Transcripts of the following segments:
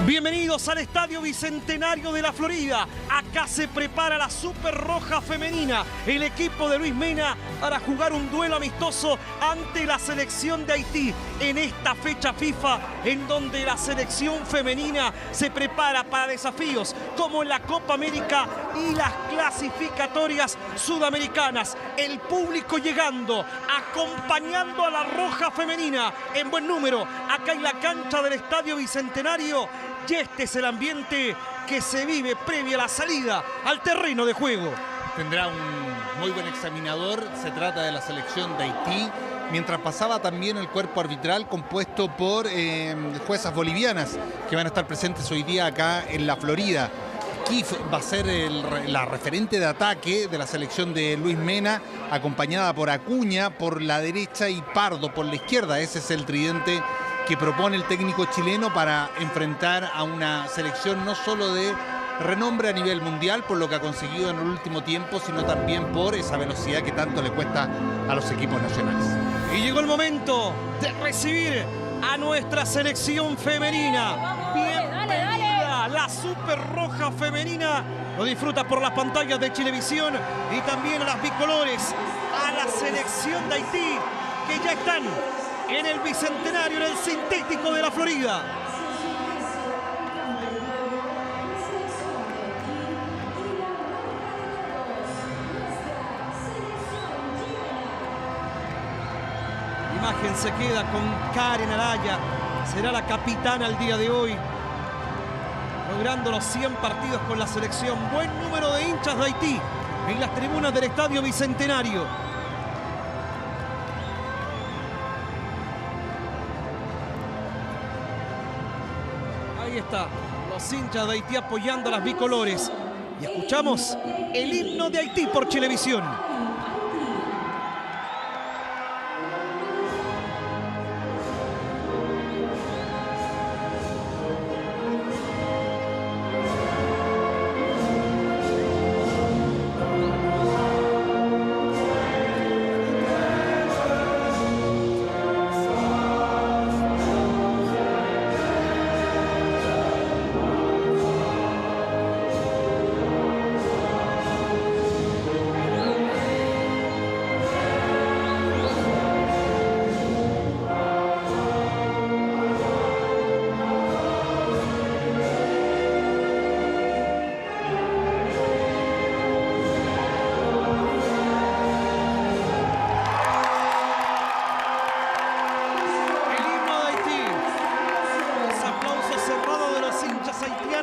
Bienvenidos al Estadio Bicentenario de la Florida. Acá se prepara la Super Roja femenina, el equipo de Luis Mena, para jugar un duelo amistoso ante la selección de Haití en esta fecha FIFA, en donde la selección femenina se prepara para desafíos como la Copa América y las clasificatorias sudamericanas. El público llegando, acompañando a la Roja femenina en buen número, acá en la cancha del Estadio Bicentenario. Y este es el ambiente que se vive previa a la salida al terreno de juego. Tendrá un muy buen examinador, se trata de la selección de Haití, mientras pasaba también el cuerpo arbitral compuesto por juezas bolivianas que van a estar presentes hoy día acá en la Florida. Kif va a ser la referente de ataque de la selección de Luis Mena, acompañada por Acuña por la derecha y Pardo por la izquierda. Ese es el tridente que propone el técnico chileno para enfrentar a una selección no solo de renombre a nivel mundial por lo que ha conseguido en el último tiempo, sino también por esa velocidad que tanto le cuesta a los equipos nacionales. Y llegó el momento de recibir a nuestra selección femenina. Bienvenida, la Super Roja femenina. Lo disfruta por las pantallas de Chilevisión y también a las bicolores, a la selección de Haití, que ya están en el Bicentenario, en el sintético de la Florida. La imagen se queda con Karen Araya, será la capitana el día de hoy, logrando los 100 partidos con la selección. Buen número de hinchas de Haití en las tribunas del Estadio Bicentenario. Ahí está, los hinchas de Haití apoyando a las bicolores. Y escuchamos el himno de Haití por Chilevisión.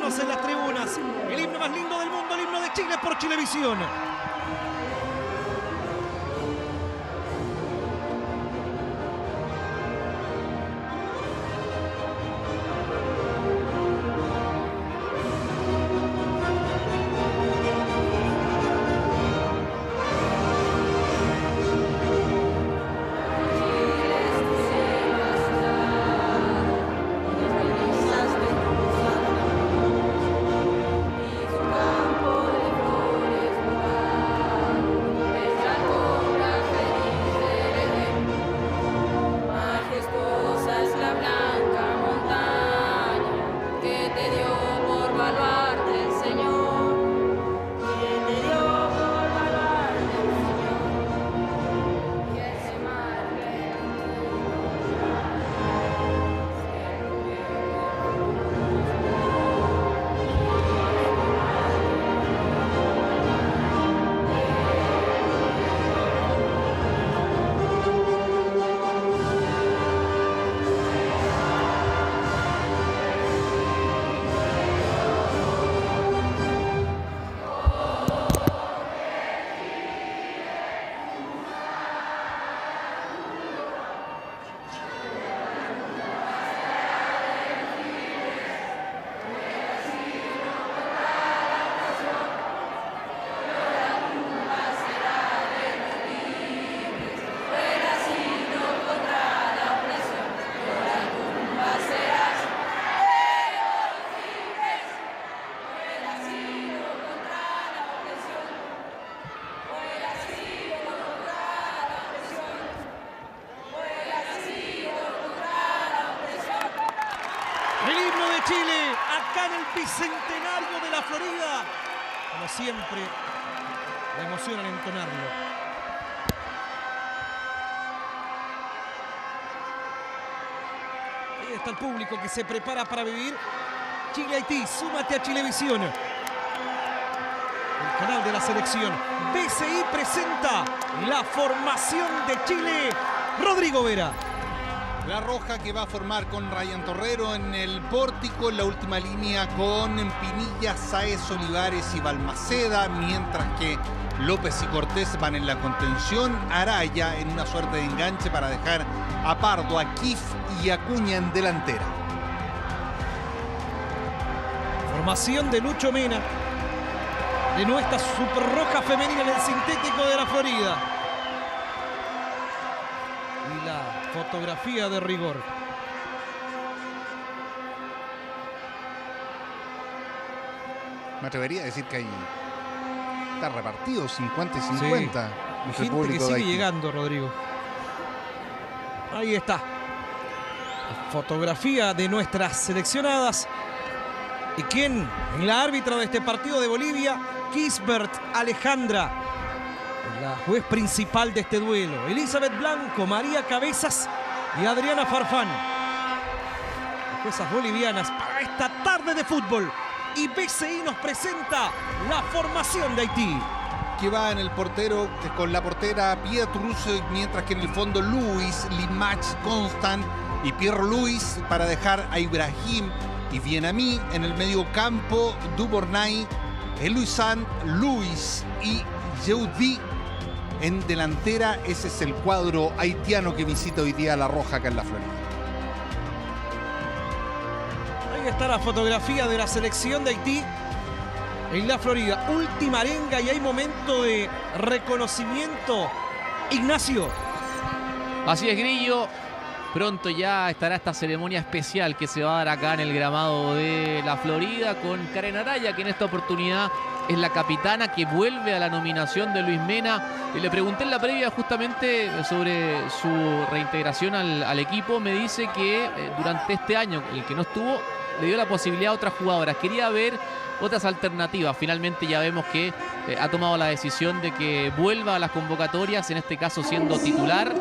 En las tribunas, el himno más lindo del mundo, el himno de Chile por Chilevisión. Chile, acá en el Bicentenario de la Florida. Como siempre, la emoción al entonarlo. Ahí está el público que se prepara para vivir Chile-Haití. Súmate a Chilevisión, el canal de la selección. BCI presenta la formación de Chile. Rodrigo Vera. La roja que va a formar con Ryan Torrero en el pórtico, en la última línea con Pinilla, Sáez, Olivares y Balmaceda, mientras que López y Cortés van en la contención, Araya en una suerte de enganche para dejar a Pardo, a Kif y Acuña en delantera. Formación de Lucho Mena, de nuestra Super Roja femenina en el sintético de la Florida. Y la fotografía de rigor. Me atrevería a decir que está repartido 50 y 50. Sí. Y gente que sigue llegando, Rodrigo. Ahí está. La fotografía de nuestras seleccionadas. ¿Y quién? La árbitra de este partido de Bolivia, Kisbert Alejandra. La juez principal de este duelo, Elizabeth Blanco, María Cabezas y Adriana Farfán. Las juezas bolivianas para esta tarde de fútbol. Y BCI nos presenta la formación de Haití. Que va en el portero con la portera Pietrus, mientras que en el fondo Luis, Limach, Constant y Pierre Luis para dejar a Ibrahim y Bienami. En el medio campo, Dubornay, Eluisan, Luis y Yeudi. En delantera, ese es el cuadro haitiano que visita hoy día La Roja acá en la Florida. Ahí está la fotografía de la selección de Haití en la Florida. Última arenga y hay momento de reconocimiento. Ignacio. Así es, Grillo. Pronto ya estará esta ceremonia especial que se va a dar acá en el gramado de la Florida con Karen Araya, que en esta oportunidad es la capitana que vuelve a la nominación de Luis Mena. Y le pregunté en la previa justamente sobre su reintegración al equipo. Me dice que durante este año, el que no estuvo, le dio la posibilidad a otras jugadoras. Quería ver otras alternativas. Finalmente ya vemos que ha tomado la decisión de que vuelva a las convocatorias, en este caso siendo titular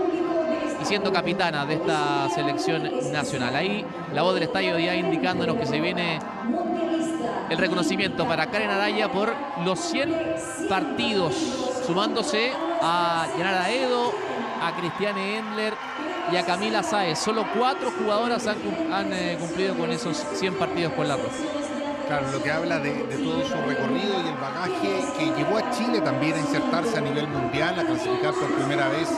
y siendo capitana de esta selección nacional. Ahí la voz del estadio ya indicándonos que se viene el reconocimiento para Karen Araya por los 100 partidos, sumándose a Yanara Edo, a Cristiane Endler y a Camila Sáez. Solo 4 jugadoras han cumplido con esos 100 partidos con la Roja. Claro, lo que habla de todo su recorrido y el bagaje que llevó a Chile también a insertarse a nivel mundial, a clasificar por primera vez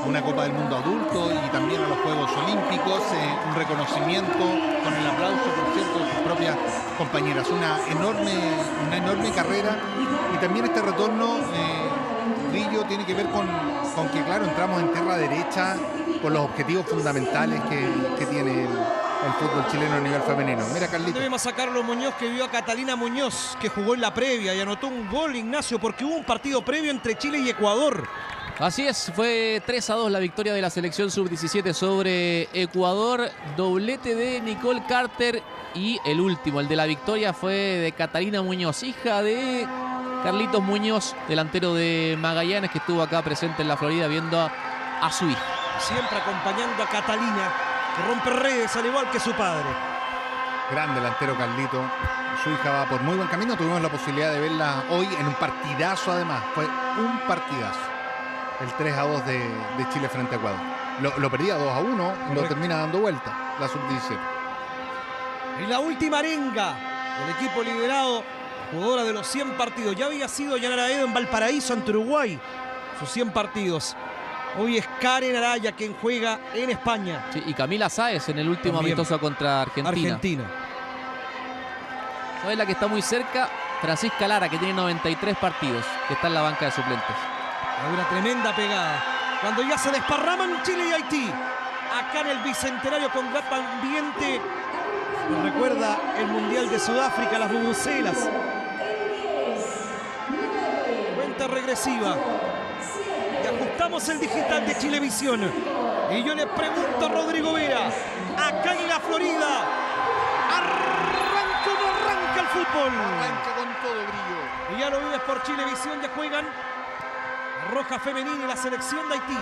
a una Copa del Mundo adulto y también a los Juegos Olímpicos. Un reconocimiento con el aplauso, por cierto, de sus propias compañeras. Una enorme carrera y también este retorno, Grillo, tiene que ver con que, claro, entramos en tierra derecha con los objetivos fundamentales que tiene el fútbol chileno a nivel femenino. Mira, Carlito. Debemos a Carlos Muñoz, que vio a Catalina Muñoz, que jugó en la previa y anotó un gol, Ignacio, porque hubo un partido previo entre Chile y Ecuador. Así es, fue 3-2 la victoria de la selección sub-17 sobre Ecuador. Doblete de Nicole Carter y el último, el de la victoria, fue de Catalina Muñoz, hija de Carlitos Muñoz, delantero de Magallanes, que estuvo acá presente en la Florida viendo a su hija. Siempre acompañando a Catalina, que rompe redes al igual que su padre. Gran delantero Carlito. Su hija va por muy buen camino. Tuvimos la posibilidad de verla hoy en un partidazo, además. Fue un partidazo. El 3-2 de Chile frente a Ecuador. Lo perdía 2-1 y lo termina dando vuelta la sub-17. Y la última arenga del equipo liderado, jugadora de los 100 partidos. Ya había sido Yanara Edo en Valparaíso ante Uruguay. Sus 100 partidos. Hoy es Karen Araya quien juega en España. Sí, y Camila Sáez en el último amistoso contra Argentina. ¿Sabes la que está muy cerca? Francisca Lara, que tiene 93 partidos, que está en la banca de suplentes. Hay una tremenda pegada. Cuando ya se desparraman Chile y Haití. Acá en el Bicentenario con gran ambiente. Nos recuerda el Mundial de Sudáfrica, las bubucelas. Cuenta regresiva. Y ajustamos el digital de Chilevisión. Y yo le pregunto a Rodrigo Vera, acá en la Florida, gol. Arranca con todo, Grillo. Y ya lo vives por Chilevisión, ya juegan la roja femenina y la selección de Haití.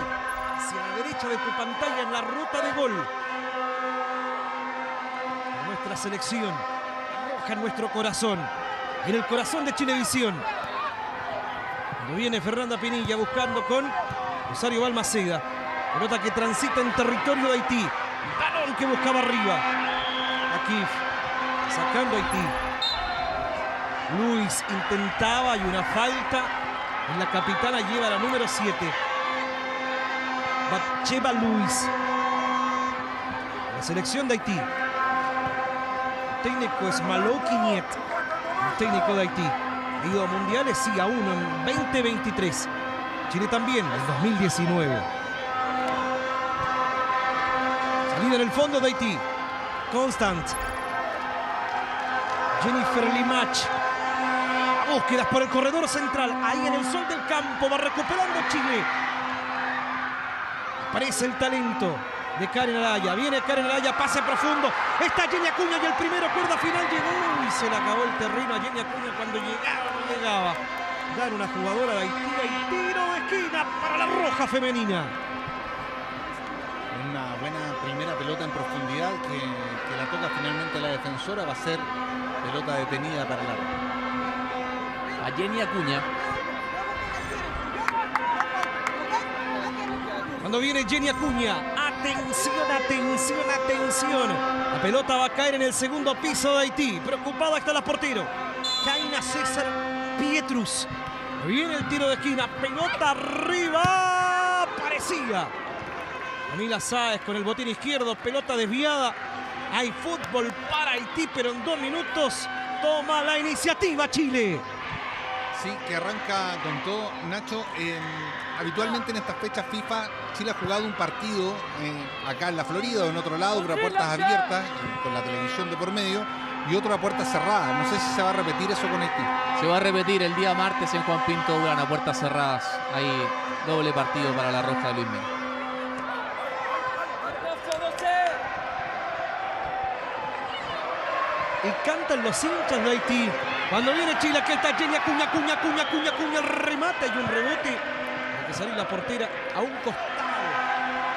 Hacia la derecha de tu pantalla en la ruta de gol. Nuestra selección, roja en nuestro corazón, en el corazón de Chilevisión. Cuando viene Fernanda Pinilla buscando con Rosario Balmaceda. Pelota que transita en territorio de Haití. Balón que buscaba arriba. Aquí sacando Haití. Luis intentaba y una falta en la capitana, lleva la número 7. Batsheba Luis. La selección de Haití. El técnico es Malo Quiñet, el técnico de Haití. Ha ido a mundiales, sí, a uno en 2023. Chile también en 2019. Salida en el fondo de Haití. Constant. Jennifer Limach. Búsquedas por el corredor central. Ahí en el sol del campo. Va recuperando Chile. Aparece el talento de Karen Araya. Viene Karen Araya. Pase profundo. Está Jenny Acuña y el primero, cuerda final, llegó. Y se le acabó el terreno a Jenny Acuña cuando llegaba. No llegaba. Dar una jugadora de Haití. Y tiro de esquina para la roja femenina. Una buena primera pelota en profundidad que la toca finalmente la defensora. Va a ser pelota detenida para la roja. A Jenny Acuña. Cuando viene Jenny Acuña, atención, atención, atención. La pelota va a caer en el segundo piso de Haití. Preocupada está la portero. Kaina César Pietrus. Viene el tiro de esquina. Pelota arriba. Parecía. Camila Sáez con el botín izquierdo. Pelota desviada. Hay fútbol para Haití, pero en 2 minutos toma la iniciativa Chile. Sí, que arranca con todo. Nacho, habitualmente en estas fechas FIFA, Chile ha jugado un partido acá en la Florida o en otro lado, pero a puertas abiertas, con la televisión de por medio, y otro a puertas cerradas. No sé si se va a repetir eso con Haití. Se va a repetir el día martes en Juan Pinto Urán a puertas cerradas. Hay doble partido para la roja de Luis Mena. Y cantan los hinchas de Haití. Cuando viene Chile, aquí está Jenny Acuña, Acuña, el remate y un rebote. Hay que salir la portera a un costado.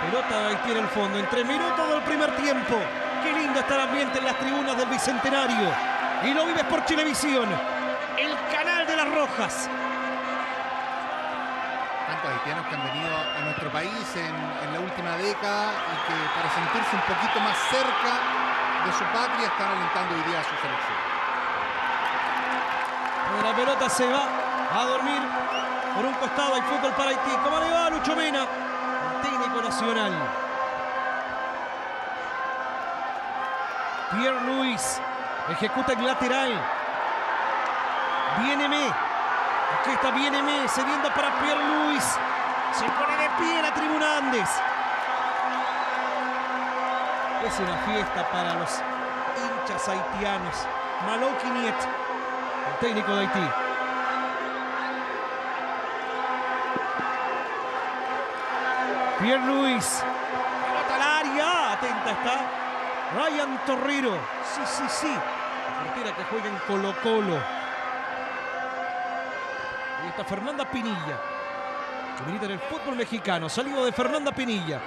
Pelota de Haití en el fondo. En 3 minutos del primer tiempo. Qué lindo está el ambiente en las tribunas del Bicentenario. Y lo vives por Chilevisión, el canal de las rojas. Tantos haitianos que han venido a nuestro país en la última década y que para sentirse un poquito más cerca de su patria están alentando hoy día a su selección. La pelota se va a dormir por un costado. Hay fútbol para Haití. ¿Cómo le va a Lucho Mena, el técnico nacional? Pierre Luis ejecuta el lateral. Viene-me. Aquí está Viene-me cediendo para Pierre Luis. Se pone de pie la tribuna Andes. Es una fiesta para los hinchas haitianos. Malo Quiñet, el técnico de Haití. Pierre Luis. Pelota al área. Atenta está Ryan Torrero. Sí. La portera que juega en Colo-Colo. Ahí está Fernanda Pinilla, que milita en el fútbol mexicano. Salido de Fernanda Pinilla.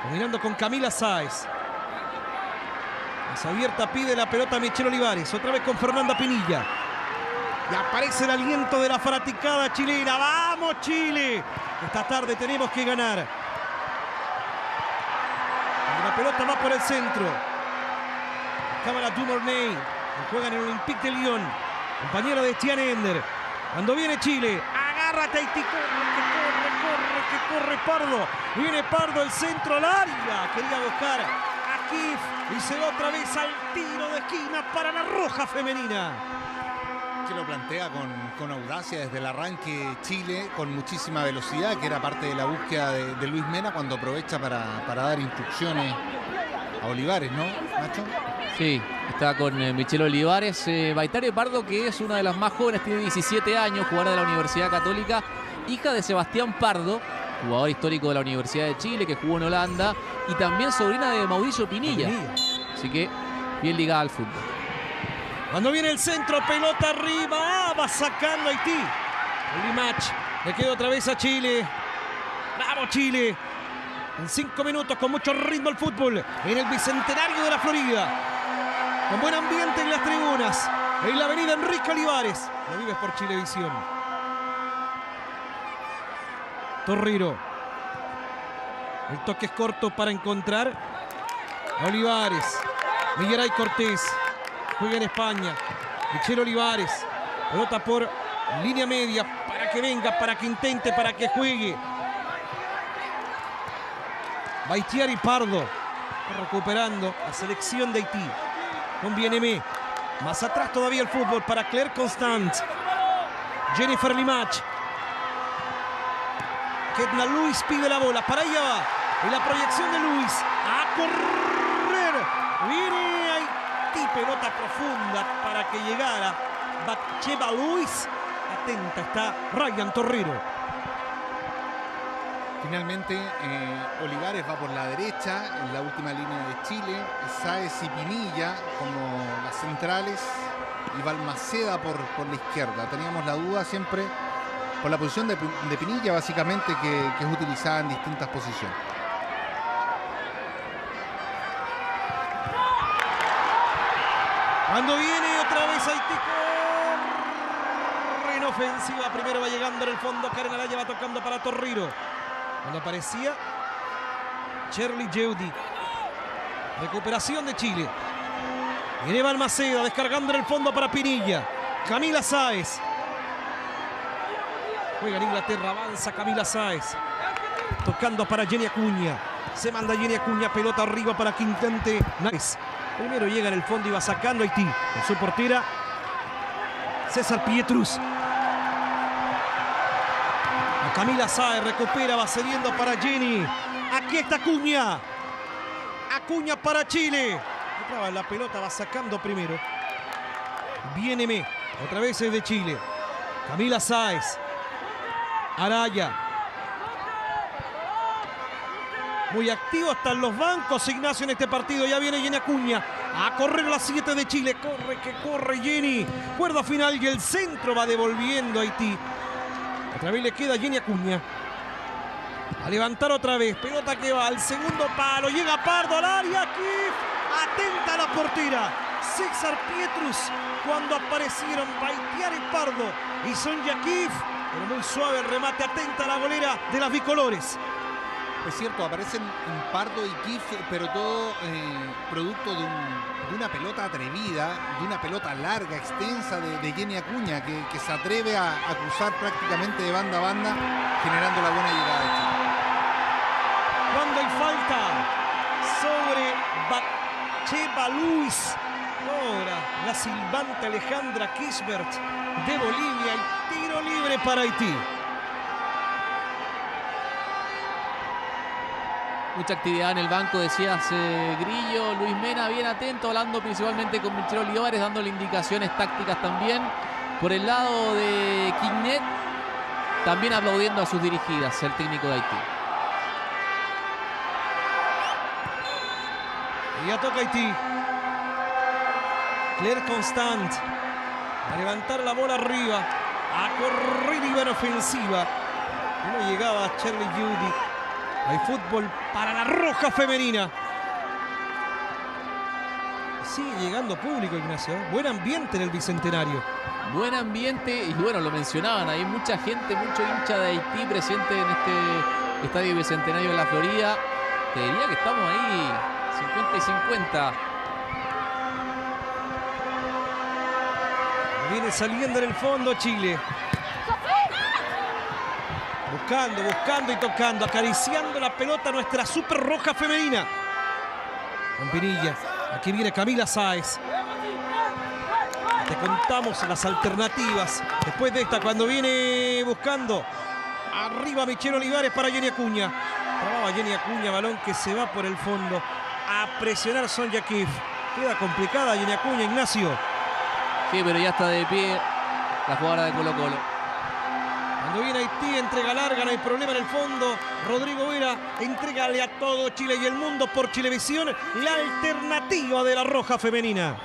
Combinando con Camila Sáez. Más abierta pide la pelota Michelle Olivares. Otra vez con Fernanda Pinilla. Y aparece el aliento de la fanaticada chilena. ¡Vamos, Chile! Esta tarde tenemos que ganar. La pelota va por el centro. Cámara Dumornay. Juega en el Olympique de Lyon. Compañero de Estián Ender. Cuando viene Chile. Agárrate, Haití. Corre Pardo. Viene Pardo, el centro al área. Quería buscar a Kif. Y se va otra vez al tiro de esquina para la roja femenina. Que lo plantea con audacia desde el arranque Chile, con muchísima velocidad, que era parte de la búsqueda de Luis Mena cuando aprovecha para dar instrucciones a Olivares, ¿no, Nacho? Sí, está con Michelle Olivares. Baitario Pardo, que es una de las más jóvenes, tiene 17 años, jugadora de la Universidad Católica, hija de Sebastián Pardo, jugador histórico de la Universidad de Chile, que jugó en Holanda, y también sobrina de Mauricio Pinilla. Así que bien ligada al fútbol. Cuando viene el centro, pelota arriba, va sacando Haití. Limach le queda otra vez a Chile. ¡Bravo Chile! En 5 minutos, con mucho ritmo el fútbol, en el Bicentenario de la Florida. Con buen ambiente en las tribunas, en la avenida Enrique Olivares. Lo vives por Chilevisión. Torriro. El toque es corto para encontrar a Olivares. Miguel Cortés. Juega en España. Michel Olivares. Pelota por línea media para que venga, para que intente, para que juegue. Baitiari Pardo. Recuperando la selección de Haití. Con Bien-Aimé. Más atrás todavía el fútbol para Claire Constant. Jennifer Limach. Ketna Luis pide la bola. Para allá va. Y la proyección de Luis. A correr. Viene Haití. Pelota profunda para que llegara Batcheva Luis. Atenta está Ryan Torriro. Finalmente, Olivares va por la derecha, en la última línea de Chile. Sáez y Pinilla como las centrales y Balmaceda por la izquierda. Teníamos la duda siempre por la posición de Pinilla, básicamente, que es utilizada en distintas posiciones. Cuando viene otra vez Haití, corre en ofensiva. Primero va llegando en el fondo. Karen Araya va tocando para Torriro. Cuando aparecía Shirley Yeudi. Recuperación de Chile. Viene Balmaceda descargando en el fondo para Pinilla. Camila Sáez. Juega en Inglaterra, avanza Camila Sáez. Tocando para Jenny Acuña. Se manda Jenny Acuña, pelota arriba para que intente Naves. Primero llega en el fondo y va sacando Haití. Con su portera César Pietrus. Camila Sáez recupera, va cediendo para Jenny. Aquí está Acuña. Acuña para Chile. La pelota va sacando primero. Bien-Aimé. Otra vez es de Chile. Camila Sáez. Araya. Muy activo hasta en los bancos Ignacio en este partido. Ya viene Jenny Acuña. A correr las 7 de Chile. Corre, que corre Jenny. Cuerda final y el centro va devolviendo a Haití. Otra vez le queda Jenny Acuña. A levantar otra vez. Pelota que va al segundo palo. Llega Pardo al área. Kif. Atenta a la portera. César Pietrus. Cuando aparecieron Baitiari Pardo y Sonja Kif. Pero muy suave el remate. Atenta a la golera de las bicolores. Es cierto, aparecen Pardo y Kif, pero todo producto de una pelota atrevida, de una pelota larga, extensa de Jenny Acuña, que se atreve a cruzar prácticamente de banda a banda, generando la buena llegada de Chile. Cuando hay falta sobre Batcheva Luis, ahora la silbante Alejandra Kisbert de Bolivia, y tiro libre para Haití. Mucha actividad en el banco, decías Grillo. Luis Mena bien atento, hablando principalmente con Michel Olivares, dándole indicaciones tácticas también. Por el lado de Quignet, también aplaudiendo a sus dirigidas, el técnico de Haití. Y ya toca Haití. Claire Constant. A levantar la bola arriba. A correr y ver ofensiva. No llegaba a Shirley Yeudi. Hay fútbol para la roja femenina. Sigue llegando público, Ignacio. Buen ambiente en el Bicentenario. Buen ambiente y bueno, lo mencionaban. Hay mucha gente, mucho hincha de Haití presente en este estadio Bicentenario de la Florida. Te diría que estamos ahí 50 y 50. Viene saliendo en el fondo Chile. Buscando y tocando, acariciando la pelota nuestra super roja femenina. Con Pinilla. Aquí viene Camila Sáez. Te contamos las alternativas. Después de esta, cuando viene buscando. Arriba Michel Olivares para Jenny Acuña. Probaba Jenny Acuña, balón que se va por el fondo. A presionar Sonja Kif. Queda complicada Jenny Acuña, Ignacio. Sí, pero ya está de pie la jugadora de Colo Colo. Cuando viene Haití, entrega larga, no hay problema en el fondo. Rodrigo Vera, entrégale a todo Chile y el mundo por Chilevisión, la alternativa de la roja femenina.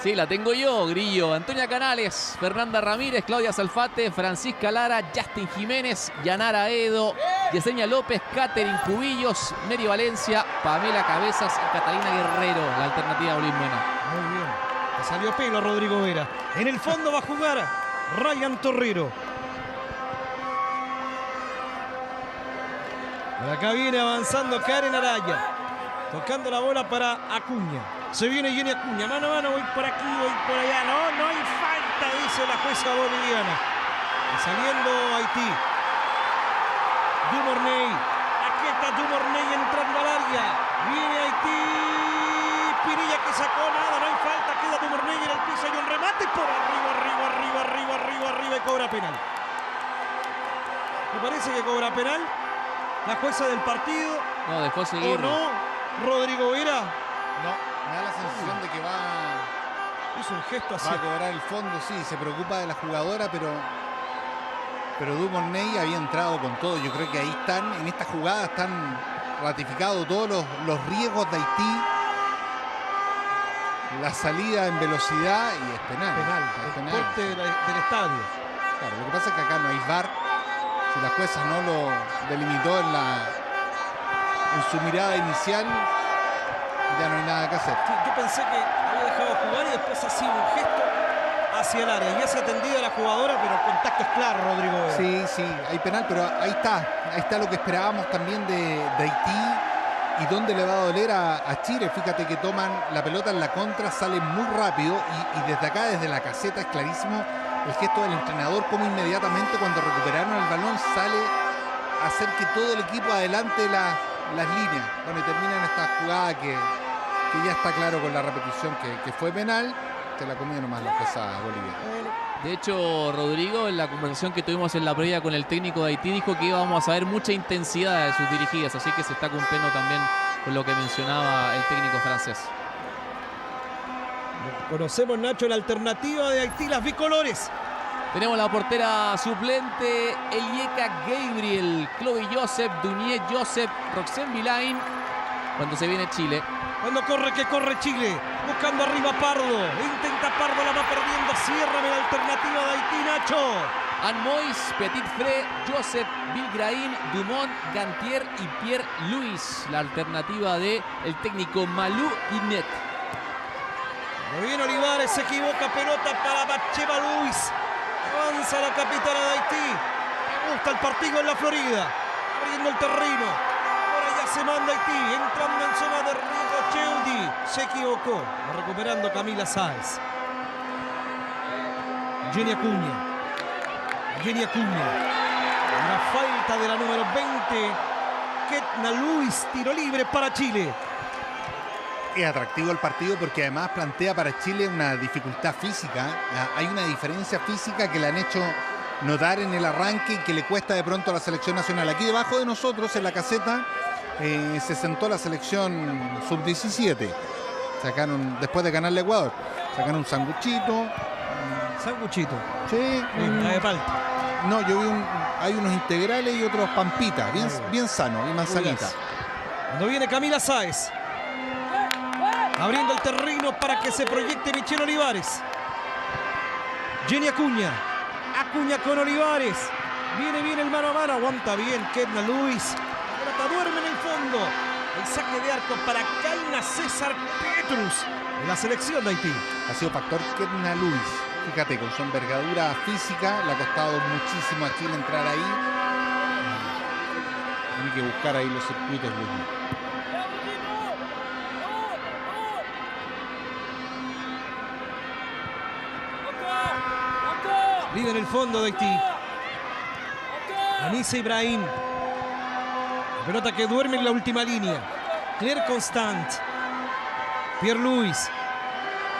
Sí, la tengo yo, Grillo. Antonia Canales, Fernanda Ramírez, Claudia Salfate, Francisca Lara, Justin Jiménez, Yanara Edo, Yesenia López, Catherine Cubillos, Mary Valencia, Pamela Cabezas y Catalina Guerrero, la alternativa de Luis Mena. Muy bien. Le salió pelo a Rodrigo Vera. En el fondo va a jugar Ryan Torrero. Por acá viene avanzando Karen Araya. Tocando la bola para Acuña. Se viene Jenny Acuña. Mano a mano, voy por aquí, voy por allá. No hay falta, dice la jueza boliviana. Y saliendo Haití. Dumornay. Aquí está Dumornay entrando al área. Viene Haití. Pinilla que sacó nada, no hay falta. Queda Dumornay en el piso. Hay un remate por arriba y cobra penal. Me parece que cobra penal la jueza del partido. No, dejó seguir. ¿O no? Rodrigo Vera. No, me da la sensación de que Hizo un gesto así. va a cobrar el fondo, sí, se preocupa de la jugadora, pero Dumornay había entrado con todo. Yo creo que ahí están, en esta jugada están ratificados todos los riesgos de Haití. La salida en velocidad y es penal. El corte del estadio. Claro, lo que pasa es que acá no hay VAR. Si la jueza no lo delimitó en su mirada inicial, ya no hay nada que hacer. Sí, yo pensé que había dejado jugar y después hacía un gesto hacia el área. Ya se atendía a la jugadora, pero el contacto es claro, Rodrigo Vera. Sí, hay penal, pero ahí está lo que esperábamos también de Haití. ¿Y dónde le va a doler a Chile? Fíjate que toman la pelota en la contra, salen muy rápido y desde acá, desde la caseta, es clarísimo el gesto del entrenador, como inmediatamente cuando recuperaron el balón sale a hacer que todo el equipo adelante las líneas. Bueno, y terminan esta jugada que ya está claro con la repetición que fue penal. Se la comió nomás la jueza boliviana. De hecho, Rodrigo, en la conversación que tuvimos en la previa con el técnico de Haití, dijo que íbamos a ver mucha intensidad de sus dirigidas, así que se está cumpliendo también con lo que mencionaba el técnico francés. Conocemos, Nacho, la alternativa de Haití, las bicolores. Tenemos la portera suplente, Elieka Gabriel, Chloe Joseph, Dunier Joseph, Roxanne Vilain, cuando se viene Chile. Cuando corre, que corre Chile. Buscando arriba Pardo. Intenta Pardo, la va perdiendo. Ciérrame la alternativa de Haití, Nacho. Anne Mois, Petit Fré, Joseph Vilgrain, Dumont, Gantier y Pierre Louis. La alternativa del técnico Malou Guinet. Muy bien, Olivares se equivoca. Pelota para Bacheva Luis. Avanza la capitana de Haití. Me gusta el partido en la Florida. Abriendo el terreno. Se manda Haití, entrando en zona de riesgo Cheudi. Se equivocó, recuperando Camila Sáez. Jenny Acuña. Una falta de la número 20. Ketna Luis, tiro libre para Chile. Es atractivo el partido porque además plantea para Chile una dificultad física. Hay una diferencia física que le han hecho notar en el arranque y que le cuesta de pronto a la selección nacional. Aquí debajo de nosotros, en la caseta, se sentó la selección sub-17. Sacaron, después de ganarle a Ecuador, sacaron un sanguchito. Sanguchito. Sí. La de palta. No, yo vi hay unos integrales y otros pampitas, bien sano, y manzanita. Cuando viene Camila Sáez. Abriendo el terreno para que se proyecte Michelle Olivares. Jenny Acuña. Acuña con Olivares. Viene el mano a mano. Aguanta bien Ketna Luis. Duerme en el fondo. El saque de arco para Kaina César Petrus en la selección de Haití. Ha sido factor Ketna Luis. Fíjate, con su envergadura física le ha costado muchísimo a Chile entrar ahí. Tiene que buscar ahí los circuitos, Luis. Vive en el fondo de Haití. Anissa Ibrahim. Pelota que duerme en la última línea. Claire Constant. Pierre Louis.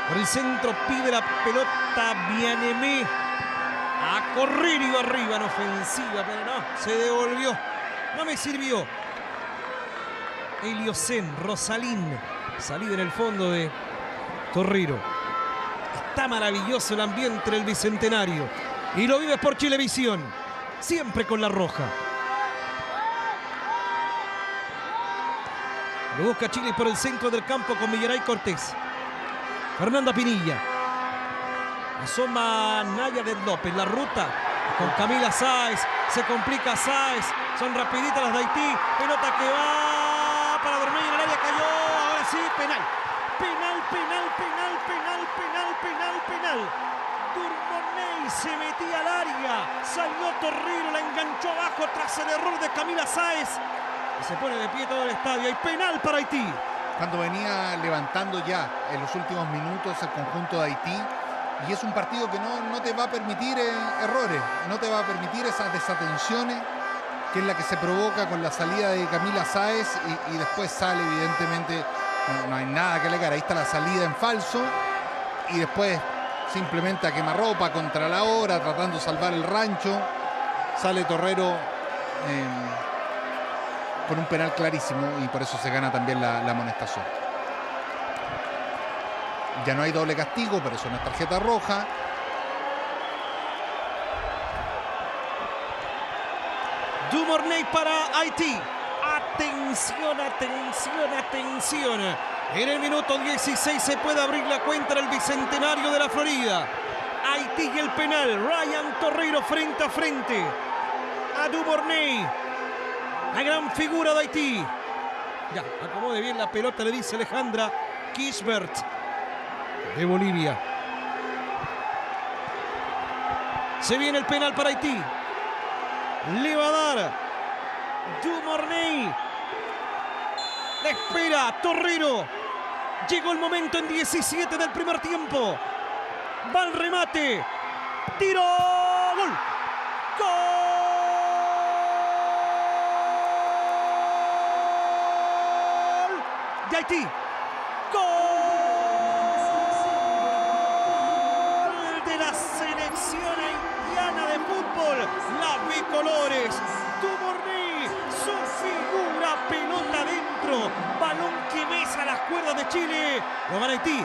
Por el centro pide la pelota Bianemé. A correr iba arriba en ofensiva, pero no, se devolvió. No me sirvió. Eliocen, Rosalín. Salida en el fondo de Torriro. Está maravilloso el ambiente del Bicentenario. Y lo vives por Chilevisión. Siempre con la roja. Lo busca Chile por el centro del campo con Villaray Cortés. Fernanda Pinilla. Asoma Naya del López. La ruta con Camila Sáez. Se complica Sáez. Son rapiditas las de Haití. Pelota que va para Dormey en el área. Cayó. Ahora sí, penal. Penal. Durmoney se metía al área. Salió Torrero. La enganchó abajo tras el error de Camila Sáez. Y se pone de pie todo el estadio. Hay penal para Haití. Cuando venía levantando ya en los últimos minutos el conjunto de Haití. Y es un partido que no te va a permitir errores, no te va a permitir esas desatenciones, que es la que se provoca con la salida de Camila Sáez y después sale, evidentemente, no hay nada que alegar. Ahí está la salida en falso y después simplemente a quemarropa contra la hora, tratando de salvar el rancho. Sale Torrero con un penal clarísimo y por eso se gana también la amonestación. Ya no hay doble castigo, pero eso no es tarjeta roja. Dumornay para Haití. Atención. En el minuto 16 se puede abrir la cuenta del Bicentenario de la Florida. Haití y el penal. Ryan Torrero frente a frente a Dumornay. La gran figura de Haití. Ya, acomode bien la pelota, le dice Alejandra Kisbert de Bolivia. Se viene el penal para Haití. Le va a dar Dumornay. Le espera Torrero. Llegó el momento en 17 del primer tiempo. Va al remate. Tiro. Gol. Gol de Haití. Gol de la selección haitiana de fútbol. Las bicolores. Dumornay, su figura, pelota dentro. Balón que besa las cuerdas de Chile. Lo gana Haití.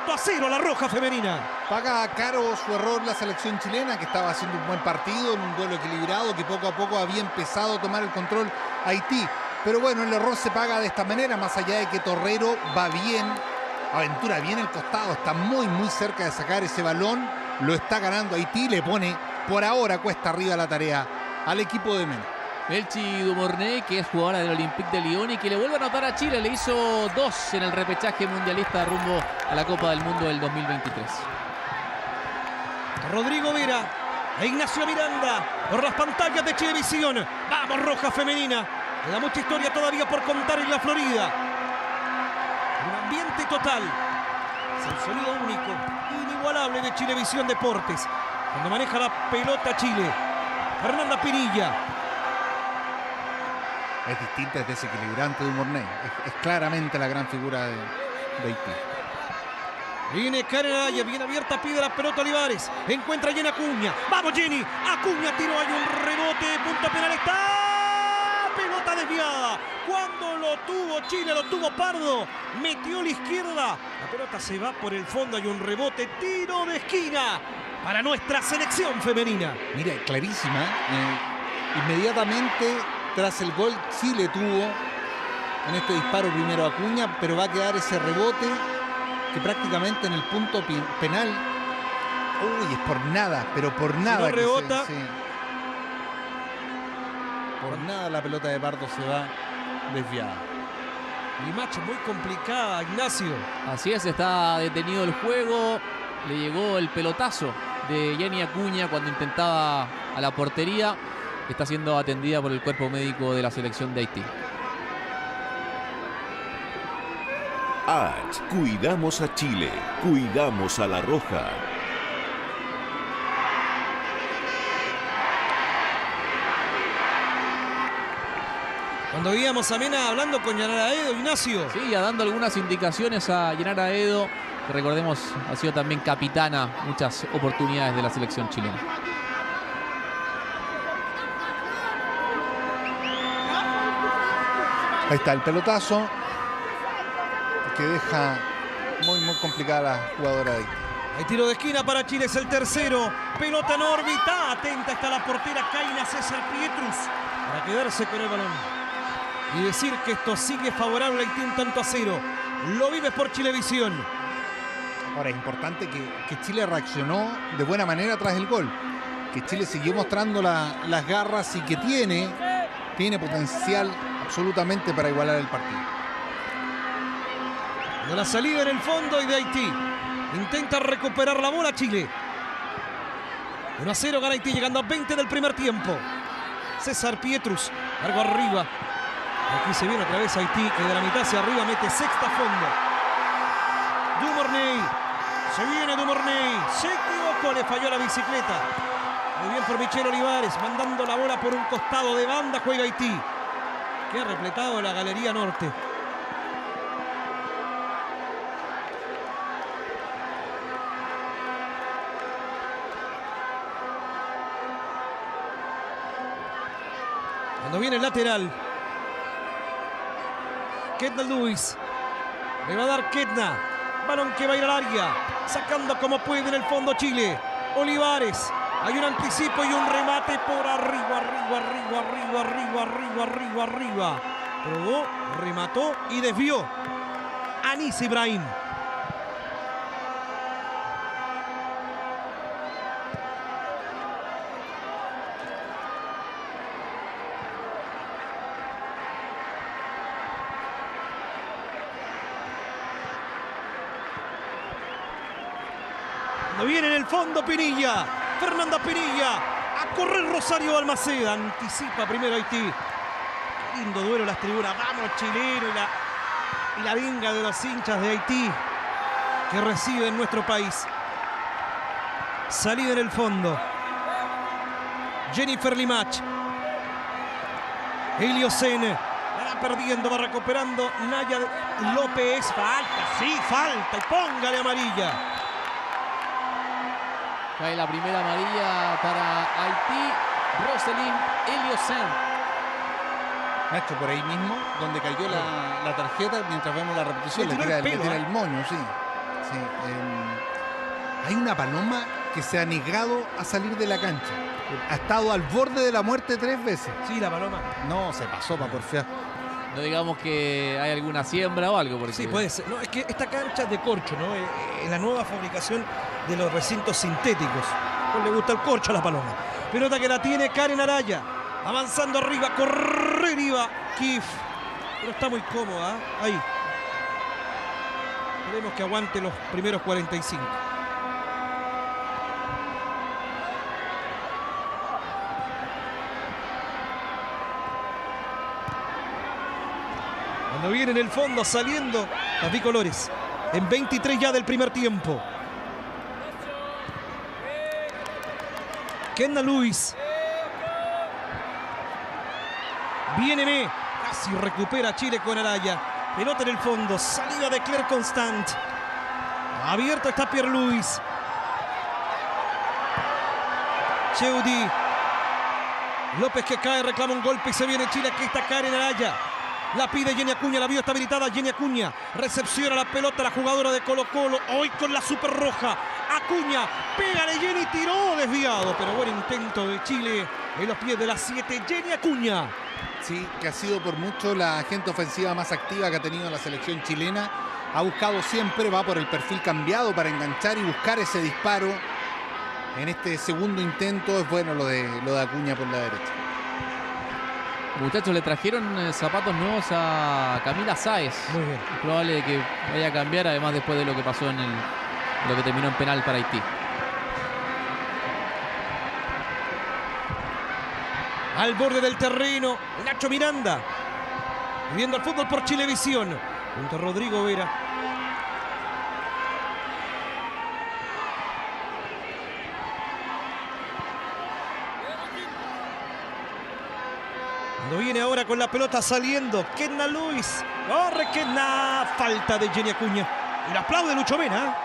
1-0 la roja femenina. Paga caro su error la selección chilena, que estaba haciendo un buen partido en un duelo equilibrado, que poco a poco había empezado a tomar el control Haití. Pero bueno, el error se paga de esta manera, más allá de que Torrero va bien, aventura bien el costado, está muy cerca de sacar ese balón, lo está ganando Haití, le pone por ahora cuesta arriba la tarea al equipo de Mena. Elchi Dumornay, que es jugadora del Olympique de Lyon y que le vuelve a anotar a Chile, le hizo 2 en el repechaje mundialista rumbo a la Copa del Mundo del 2023. Rodrigo Vera e Ignacio Miranda por las pantallas de Chilevisión. Vamos, roja femenina. Queda mucha historia todavía por contar en la Florida. Un ambiente total. Es el sonido único, inigualable de Chilevisión Deportes. Cuando maneja la pelota Chile. Fernanda Pinilla. Es distinta, es desequilibrante Dumornay. Es claramente la gran figura de Haití. Viene Karen Araya, bien abierta, pide la pelota Olivares. Encuentra a Jenny Acuña. ¡Vamos, Jenny! Acuña tiró, hay un rebote, punto penal, está. Pelota desviada. Cuando lo tuvo Chile, lo tuvo Pardo. Metió a la izquierda. La pelota se va por el fondo, hay un rebote, tiro de esquina para nuestra selección femenina. Mira, clarísima. Inmediatamente tras el gol Chile tuvo en este disparo primero Acuña, pero va a quedar ese rebote que prácticamente en el punto penal. Uy, es por nada, pero por nada. Si no rebota. Por nada la pelota de Pardo se va desviada. Y macho muy complicada, Ignacio. Así es, está detenido el juego. Le llegó el pelotazo de Jenny Acuña cuando intentaba a la portería. Está siendo atendida por el cuerpo médico de la selección de Haití. Cuidamos a Chile, cuidamos a la roja. Cuando veíamos a Mena hablando con Yanara Edo, Ignacio. Sí, ya dando algunas indicaciones a Yanara Edo, que recordemos ha sido también capitana muchas oportunidades de la selección chilena. Ahí está el pelotazo que deja muy complicada a la jugadora de Haití. Hay tiro de esquina para Chile, es el tercero. Pelota en órbita, atenta está la portera Kaina César Pietrus para quedarse con el balón. Y decir que esto sigue favorable a Haití 1-0. Lo vives por Chilevisión. Ahora es importante que Chile reaccionó de buena manera tras el gol. Que Chile siguió mostrando las garras y que tiene potencial absolutamente para igualar el partido. De la salida en el fondo y de Haití. Intenta recuperar la bola Chile. 1-0 gana Haití, llegando a 20 del primer tiempo. César Pietrus, largo arriba. Aquí se viene otra vez Haití, que de la mitad hacia arriba mete sexta fondo. Dumornay. Se viene Dumornay. Se equivocó, le falló la bicicleta. Muy bien por Michel Olivares, mandando la bola por un costado de banda, juega Haití. Que ha repletado la galería norte. Cuando viene el lateral, Ketna Lewis. Le va a dar Ketna. Balón que va a ir al área. Sacando como puede en el fondo Chile. Olivares. Hay un anticipo y un remate por arriba. Probó, remató y desvió. Anis Ibrahim. Viene en el fondo Pinilla. Fernanda Pinilla. A correr Rosario Balmaceda. Anticipa primero Haití. Qué lindo duelo las tribunas. Vamos chileno y la venga de los hinchas de Haití que recibe en nuestro país. Salida en el fondo. Jennifer Limach. Eliocene. La va perdiendo, va recuperando Naya López. Falta, sí, falta. Y póngale amarilla. Cae la primera amarilla para Haití. Roselyn Eliocene. Nacho, por ahí mismo, donde cayó la tarjeta, mientras vemos la repetición, le tira el moño, sí. Hay una paloma que se ha negado a salir de la cancha. Ha estado al borde de la muerte 3 veces. Sí, la paloma. No, se pasó para porfiar. No digamos que hay alguna siembra o algo. Porque... Sí, puede ser. No, es que esta cancha es de corcho, ¿no? En la nueva fabricación de los recintos sintéticos. No le gusta el corcho a la paloma. Pelota que la tiene Karen Araya. Avanzando arriba, correr iba Kif. Pero está muy cómoda, ¿eh? Ahí. Esperemos que aguante los primeros 45. Cuando viene en el fondo, saliendo las bicolores. En 23 ya del primer tiempo. Ketna Lewis. Viene casi recupera Chile con Araya. Pelota en el fondo, salida de Claire Constant. Abierto está Pierre Luis. Cheudi. López que cae, reclama un golpe y se viene Chile. Aquí está Karen Araya. La pide Jenny Acuña, la vio, está habilitada Jenny Acuña. Recepciona la pelota la jugadora de Colo Colo. Hoy con la super roja. Acuña, pégale Jenny, tiró, desviado. Pero buen intento de Chile en los pies de las 7. Jenny Acuña. Sí, que ha sido por mucho la agente ofensiva más activa que ha tenido la selección chilena. Ha buscado siempre, va por el perfil cambiado para enganchar y buscar ese disparo. En este segundo intento es bueno lo de Acuña por la derecha. Muchachos, le trajeron zapatos nuevos a Camila Sáez. Muy bien. Es probable que vaya a cambiar, además después de lo que pasó en lo que terminó en penal para Haití. Al borde del terreno, Nacho Miranda. Viendo el fútbol por Chilevisión. Junto a Rodrigo Vera. Cuando viene ahora con la pelota saliendo, Ketna Lewis. Corre Ketna. Falta de Jenny Acuña. El aplaude Lucho Mena.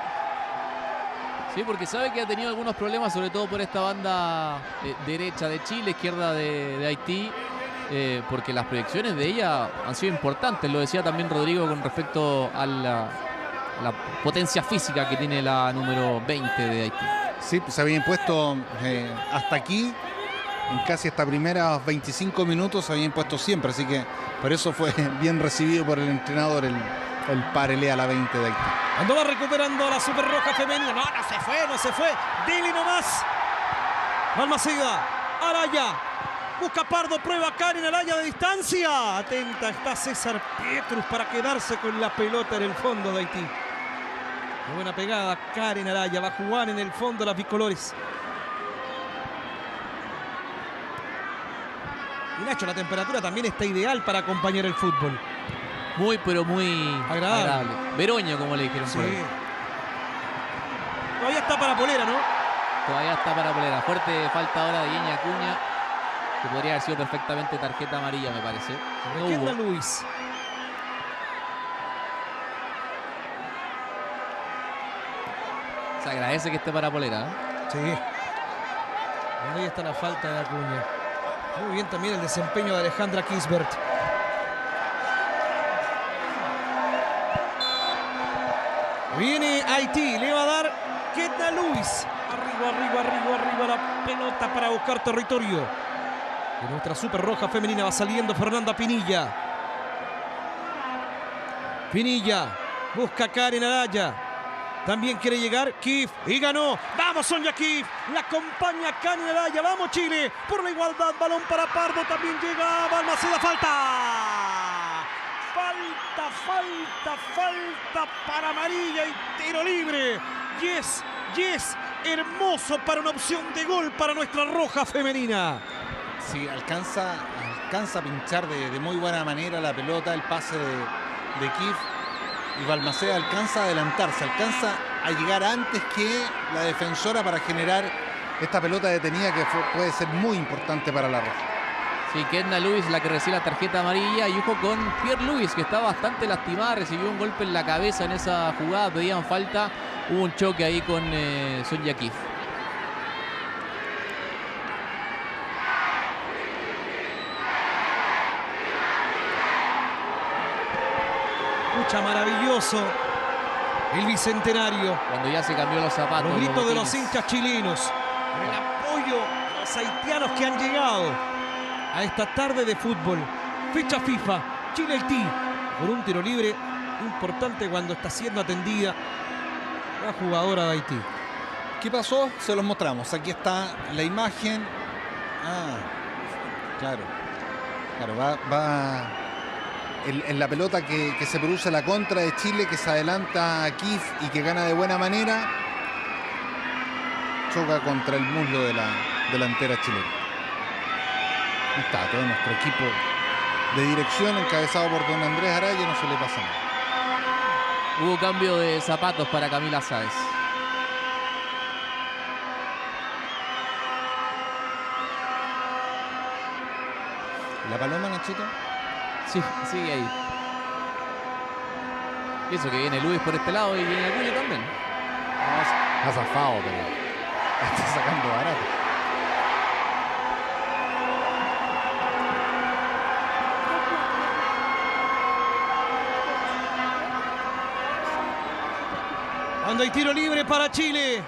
Sí, porque sabe que ha tenido algunos problemas, sobre todo por esta banda derecha de Chile, izquierda de Haití, porque las proyecciones de ella han sido importantes. Lo decía también Rodrigo con respecto a la potencia física que tiene la número 20 de Haití. Sí, se había impuesto hasta aquí, en casi esta primera 25 minutos, se había impuesto siempre. Así que por eso fue bien recibido por el entrenador el parelé a la 20 de Haití. Cuando va recuperando la Super Roja femenina. No se fue. Dele nomás. Balmaceda. Araya. Busca Pardo, prueba Karen Araya de distancia. Atenta está César Pietrus para quedarse con la pelota en el fondo de Haití. Qué buena pegada. Karen Araya va a jugar en el fondo las bicolores. Y Nacho, la temperatura también está ideal para acompañar el fútbol. Muy, pero muy agradable. Veroño, como le dijeron. Sí. Todavía está para polera, ¿no? Todavía está para polera. Fuerte falta ahora de Yeña Acuña, que podría haber sido perfectamente tarjeta amarilla, me parece. No hubo. Luis. Se agradece que esté para polera, ¿eh? Sí. Ahí está la falta de Acuña. Muy bien también el desempeño de Alejandra Kisbert. Viene Haití, le va a dar Ketna Luis. Arriba la pelota para buscar territorio. De nuestra Super Roja femenina va saliendo Fernanda Pinilla. Pinilla busca a Karen Araya. También quiere llegar Kif y ganó. ¡Vamos, Sonia Kif! La acompaña Karen Araya. ¡Vamos, Chile! Por la igualdad, balón para Pardo. También llega Balmaceda. Falta para amarilla y tiro libre. Yes. Hermoso para una opción de gol para nuestra Roja femenina. Sí, alcanza a pinchar de muy buena manera la pelota, el pase de Kif. Y Balmaceda alcanza a adelantarse, alcanza a llegar antes que la defensora para generar esta pelota detenida que puede ser muy importante para la Roja. Sí, Ketna Luis, la que recibe la tarjeta amarilla, y ojo con Pierre Luis, que está bastante lastimada, recibió un golpe en la cabeza en esa jugada, pedían falta, hubo un choque ahí con Sonia Kif. Escucha, maravilloso el Bicentenario. Cuando ya se cambió los zapatos. Los gritos de los hinchas chilenos. El apoyo de los haitianos que han llegado a esta tarde de fútbol. Fecha FIFA, Chile-Haití, por un tiro libre importante cuando está siendo atendida la jugadora de Haití. ¿Qué pasó? Se los mostramos. Aquí está la imagen. Claro, va en la pelota que se produce la contra de Chile, que se adelanta a Kif y que gana de buena manera. Choca contra el muslo de la delantera chilena. Está todo nuestro equipo de dirección encabezado por don Andrés Araya, no se le pasa nada. Hubo cambio de zapatos para Camila Sáez. ¿La paloma, Nachito? Sí, sigue ahí. Y eso que viene Luis por este lado y viene Acuña también. Ha zafado, pero está sacando barato. Cuando hay tiro libre para Chile,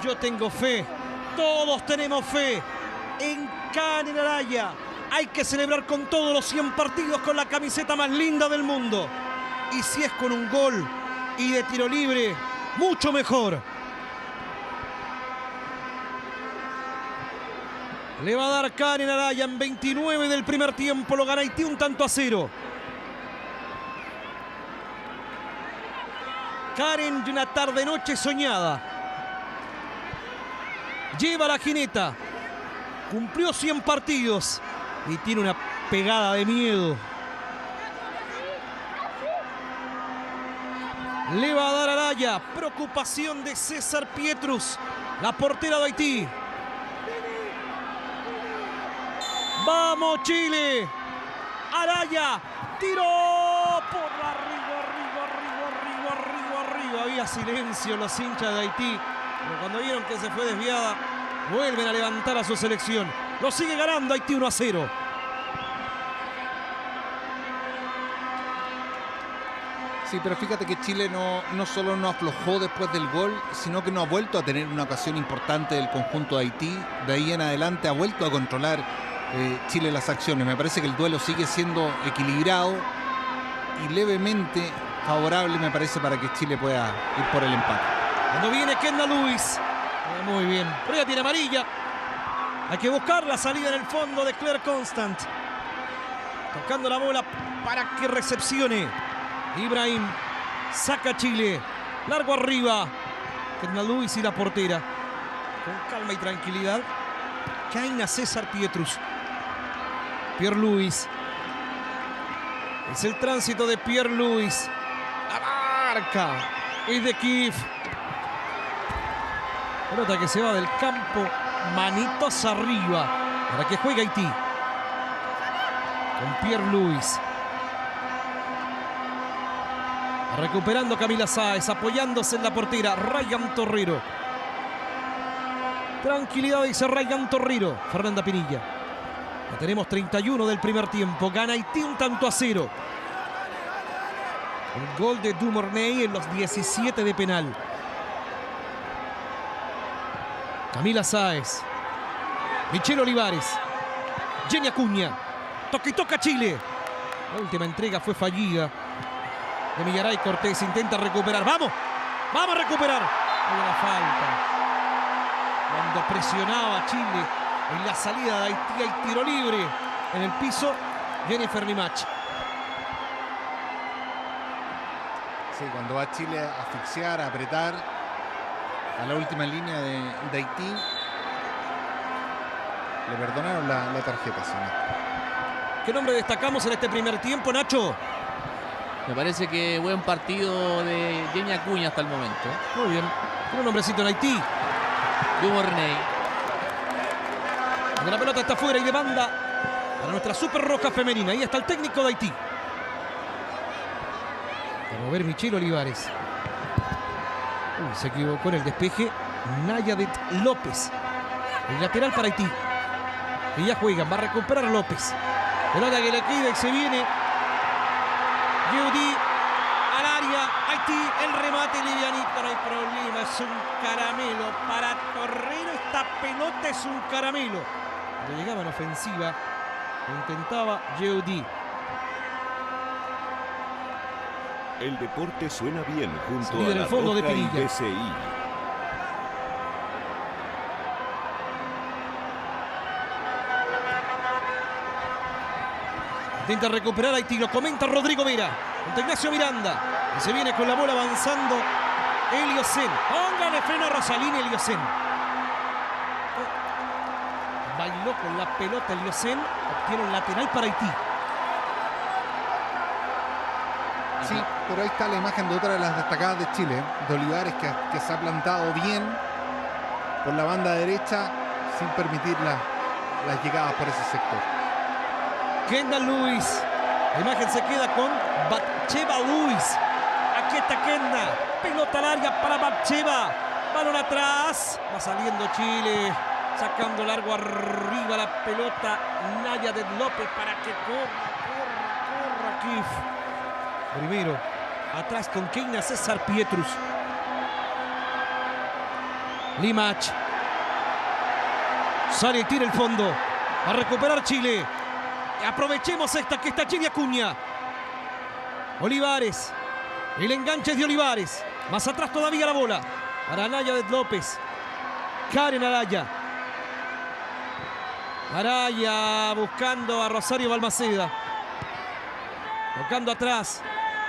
yo tengo fe. Todos tenemos fe en Karen Araya. Hay que celebrar con todos los 100 partidos con la camiseta más linda del mundo. Y si es con un gol y de tiro libre, mucho mejor. Le va a dar Karen Araya en 29 del primer tiempo. Lo gana Haití 1-0. Karen de una tarde-noche soñada. Lleva la jineta. Cumplió 100 partidos. Y tiene una pegada de miedo. Le va a dar Araya. Preocupación de César Pietrus, la portera de Haití. ¡Vamos, Chile! Araya. Tiró por arriba. Había silencio en los hinchas de Haití. Pero cuando vieron que se fue desviada, vuelven a levantar a su selección. Lo sigue ganando Haití 1-0. Sí, pero fíjate que Chile no solo no aflojó después del gol, sino que no ha vuelto a tener una ocasión importante del conjunto de Haití. De ahí en adelante ha vuelto a controlar Chile las acciones. Me parece que el duelo sigue siendo equilibrado y levemente favorable, me parece, para que Chile pueda ir por el empate. Cuando viene Kendall Lewis. Muy bien. Pero ya tiene amarilla. Hay que buscar la salida en el fondo de Claire Constant. Tocando la bola para que recepcione. Ibrahim saca Chile. Largo arriba. Kendall Lewis y la portera. Con calma y tranquilidad. Kaina César Pietrus. Pierre Louis. Es el tránsito de Pierre Louis. La marca es de Kiev. Pelota que se va del campo. Manitos arriba. Para que juegue Haití. Con Pierre Louis. Recuperando Camila Sáez. Apoyándose en la portera. Ryan Torrero. Tranquilidad, dice Ryan Torrero. Fernanda Pinilla. Ya tenemos 31 del primer tiempo. Gana Haití 1-0. El gol de Dumornay en los 17 de penal. Camila Sáez. Michelle Olivares. Jenny Acuña. Toca y toca Chile. La última entrega fue fallida de Millaray Cortés. Intenta recuperar. ¡Vamos! ¡Vamos a recuperar! Hay una falta. Cuando presionaba a Chile en la salida de Haití, hay tiro libre en el piso. Jennifer Limach. Sí, cuando va Chile a asfixiar, a apretar a la última línea de Haití, le perdonaron la tarjeta, señor. ¿Qué nombre destacamos en este primer tiempo, Nacho? Me parece que buen partido de Jenny Acuña hasta el momento. Muy bien. Tiene un nombrecito en Haití. Dumornay. Cuando la pelota está fuera y de banda para nuestra Super Roja femenina. Ahí está el técnico de Haití. A mover Michelle Olivares. Se equivocó en el despeje Nayadet López. El lateral para Haití. Y ya juegan. Va a recuperar López. Pelota que le queda y se viene. Yeudí al área. Haití, el remate livianito. No hay problema. Es un caramelo. Para Torrero esta pelota es un caramelo. Le llegaba en ofensiva. Intentaba Yeudí. El deporte suena bien junto Salida a en La el fondo de Roja y Pinilla. BCI. Intenta recuperar Haití, lo comenta Rodrigo Vera. Contra Ignacio Miranda. Y se viene con la bola avanzando Eliocen. Póngale freno a Rosalini, Eliocen. Bailó con la pelota Eliocen. Obtiene un lateral para Haití. Sí, pero ahí está la imagen de otra de las destacadas de Chile, de Olivares, que se ha plantado bien por la banda derecha sin permitir las llegadas por ese sector. Kendall Lewis. La imagen se queda con Batcheva Lewis. Aquí está Kendall. Pelota al área para Batcheva. Balón atrás. Va saliendo Chile. Sacando largo arriba la pelota. Nayadet López para que corra Kiev. Primero, atrás con Kaina César Pietrus. Limach. Sale y tira el fondo. A recuperar Chile. Aprovechemos esta, que está Jenny Acuña. Olivares. El enganche es de Olivares. Más atrás todavía la bola. Para Nayadet López. Karen Araya. Araya buscando a Rosario Balmaceda. Tocando atrás.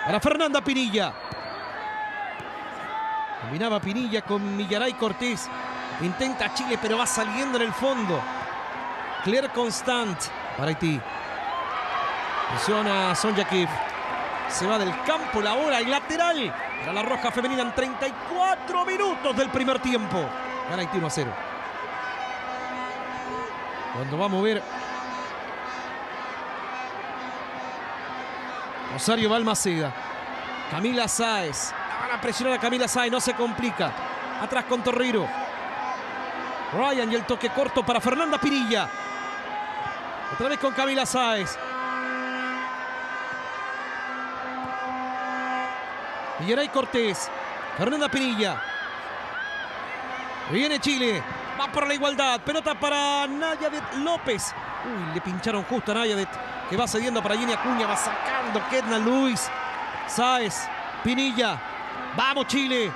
Para Fernanda Pinilla. Combinaba Pinilla con Millaray Cortés. Intenta Chile, pero va saliendo en el fondo. Claire Constant para Haití. Presiona Sonja Kiev. Se va del campo la bola y lateral. Para la Roja femenina en 34 minutos del primer tiempo. Gana Haití 1-0. Cuando va a mover Rosario Balmaceda. Camila Sáez. La van a presionar a Camila Sáez. No se complica. Atrás con Torrero. Ryan y el toque corto para Fernanda Pinilla. Otra vez con Camila Sáez. Millaray Cortés. Fernanda Pinilla. Viene Chile. Va por la igualdad. Pelota para Nayadet López. Uy, le pincharon justo a Nayadet, que va cediendo para Jenny Acuña. Va sacando Kendall Lewis. Sáez Pinilla. Vamos Chile.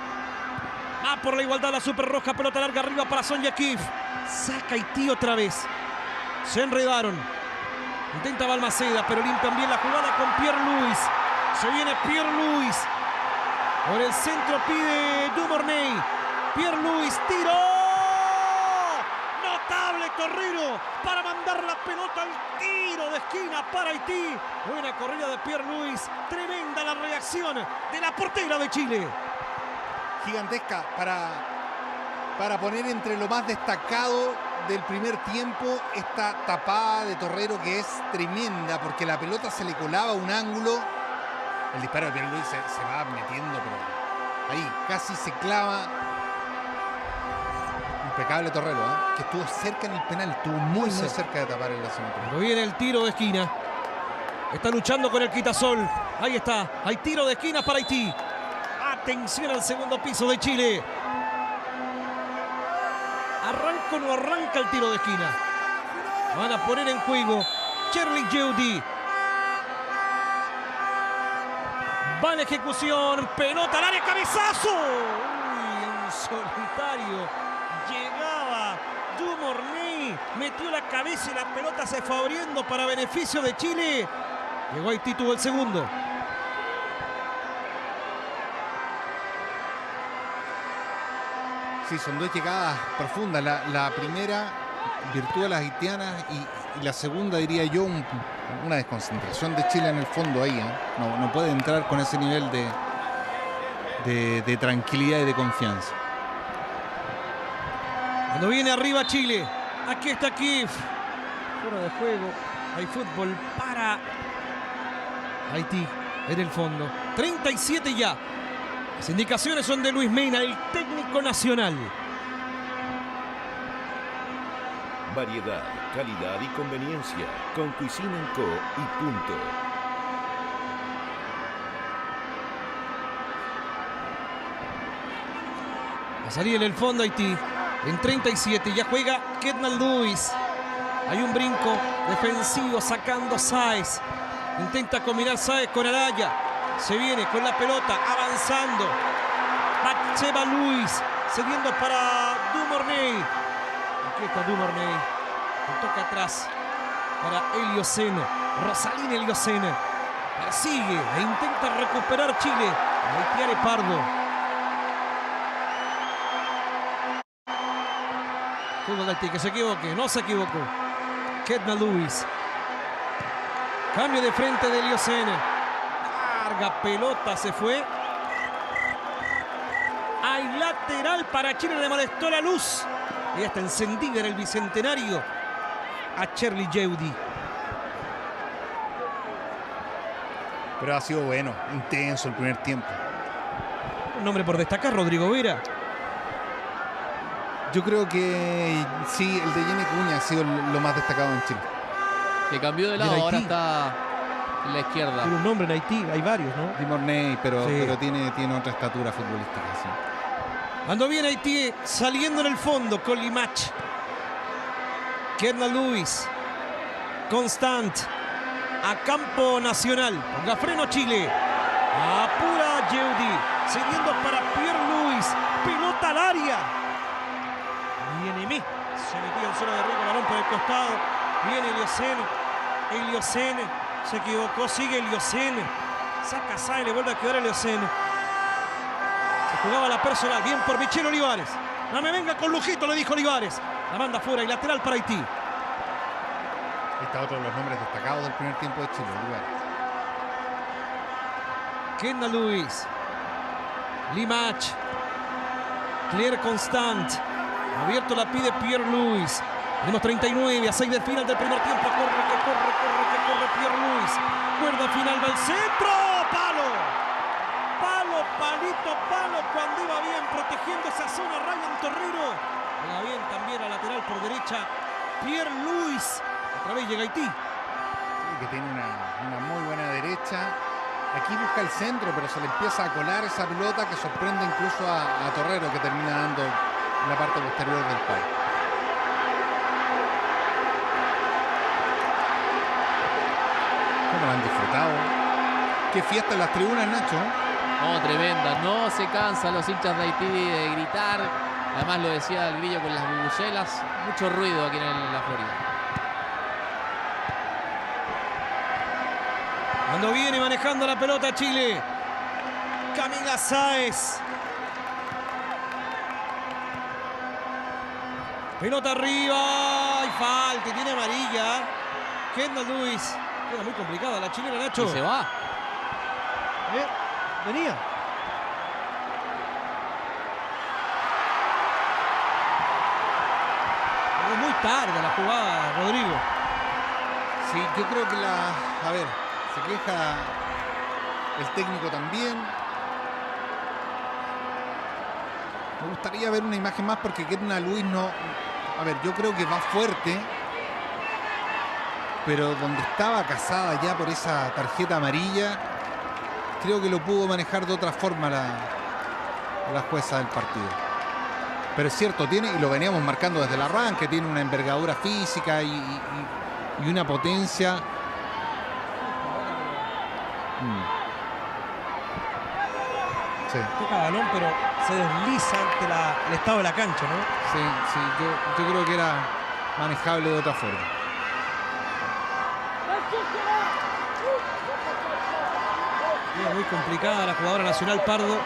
Va por la igualdad la Super Roja. Pelota larga arriba para Sonia Kif. Saca Haití otra vez. Se enredaron. Intenta Balmaceda, pero limpian bien la jugada con Pierre Luis. Se viene Pierre Luis. Por el centro pide Dumornay. Pierre Luis tiró. Notable Torrero para mandar la pelota al tiro de esquina para Haití. Buena corrida de Pierre Luis. Tremenda la reacción de la portera de Chile. Gigantesca para poner entre lo más destacado del primer tiempo esta tapada de Torrero, que es tremenda porque la pelota se le colaba a un ángulo. El disparo de Pierre Luis se va metiendo, pero ahí casi se clava. Impecable Torrero, ¿eh? Que estuvo cerca en el penal, estuvo muy cerca de tapar el lanzamiento. Cuando viene el tiro de esquina, está luchando con el quitasol. Ahí está, hay tiro de esquina para Haití. Atención al segundo piso de Chile. ¿Arranca o no arranca el tiro de esquina? Van a poner en juego Cherly Yeudi. Va en ejecución, pelota al área, cabezazo. Uy, en solitario. Llegaba Dumornay, metió la cabeza y la pelota se fue abriendo para beneficio de Chile. Llegó Haití, tuvo el segundo. Sí, son dos llegadas profundas. La primera, virtud de las haitianas, y la segunda, diría yo, una desconcentración de Chile en el fondo ahí, ¿eh? No puede entrar con ese nivel de tranquilidad y de confianza. Cuando viene arriba Chile, aquí está Kif. Fuera de juego, hay fútbol para Haití en el fondo. 37 ya. Las indicaciones son de Luis Mena, el técnico nacional. Variedad, calidad y conveniencia con Cuisine & Co. y punto. Va a salir en el fondo Haití. En 37 ya juega Kedman Lewis. Hay un brinco defensivo sacando Sáez. Intenta combinar Sáez con Araya. Se viene con la pelota avanzando. Batsheba Luis cediendo para Dumornay. Aquí está Dumornay. Le toca atrás para Eliocene. Rosalina Eliocene. Persigue e intenta recuperar Chile. Haitiare Pardo. Fútbol de Haití, que se equivoque, no se equivocó. Kedman Lewis. Cambio de frente de Eliocene. Larga pelota se fue. Hay lateral para Chile, le molestó la luz. Y está encendida en el Bicentenario a Cherly Yeudi. Pero ha sido bueno, intenso el primer tiempo. Un nombre por destacar, Rodrigo Vera. Yo creo que sí, el de Jenny Cuña ha sido lo más destacado en Chile. Que cambió de lado, ahora está en la izquierda. Tiene un nombre en Haití, hay varios, ¿no? Dumornay, pero Sí. tiene otra estatura futbolística. Sí. Cuando viene Haití saliendo en el fondo con Limach. Kedman Lewis. Constant. A campo nacional. Ponga freno Chile. Apura Yeudi. Siguiendo para Pierre Luis. Pelota al área. Viene Mí. Se metió en zona de riesgo. Balón por el costado. Viene Eliocene. Se equivocó. Sigue Eliocene. Saca Sáez. Le vuelve a quedar Eliocene. Jugaba la personal, bien por Michel Olivares. No me venga con lujito, le dijo Olivares. La manda fuera y lateral para Haití. Está otro de los nombres destacados del primer tiempo de Chile, Olivares. Kedman Lewis. Limach. Claire Constant. Abierto la pide Pierre Luis. Tenemos 39 a 6 del final del primer tiempo. Corre Pierre Luis. Cuerda final, va al centro. Palito, cuando iba bien protegiendo esa zona. Ryan Torrero. Juega bien también a lateral por derecha. Pierre Luis. Otra vez llega Haití. Sí, que tiene una muy buena derecha. Aquí busca el centro, pero se le empieza a colar esa pelota que sorprende incluso a Torrero, que termina dando en la parte posterior del palo. ¿Cómo lo han disfrutado? Qué fiesta en las tribunas, Nacho. Oh, tremenda. No se cansan los hinchas de Haití de gritar. Además lo decía el Grillo con las bubucelas. Mucho ruido aquí en la Florida. Cuando viene manejando la pelota Chile. Camila Sáez. Pelota arriba. Y falta. Y tiene amarilla. Kendall Lewis. Queda muy complicada la chilena, Nacho. Y se va. Venía. Es muy tarde la jugada, Rodrigo. Sí, yo creo que a ver, se queja el técnico también. Me gustaría ver una imagen más porque Kendall Lewis no... A ver, yo creo que va fuerte. Pero donde estaba casada ya por esa tarjeta amarilla, creo que lo pudo manejar de otra forma la jueza del partido. Pero es cierto, tiene, y lo veníamos marcando desde el arranque, tiene una envergadura física y una potencia. Sí. Toca balón, pero se desliza ante el estado de la cancha, ¿no? Sí, yo creo que era manejable de otra forma. Muy complicada la jugadora nacional Pardo.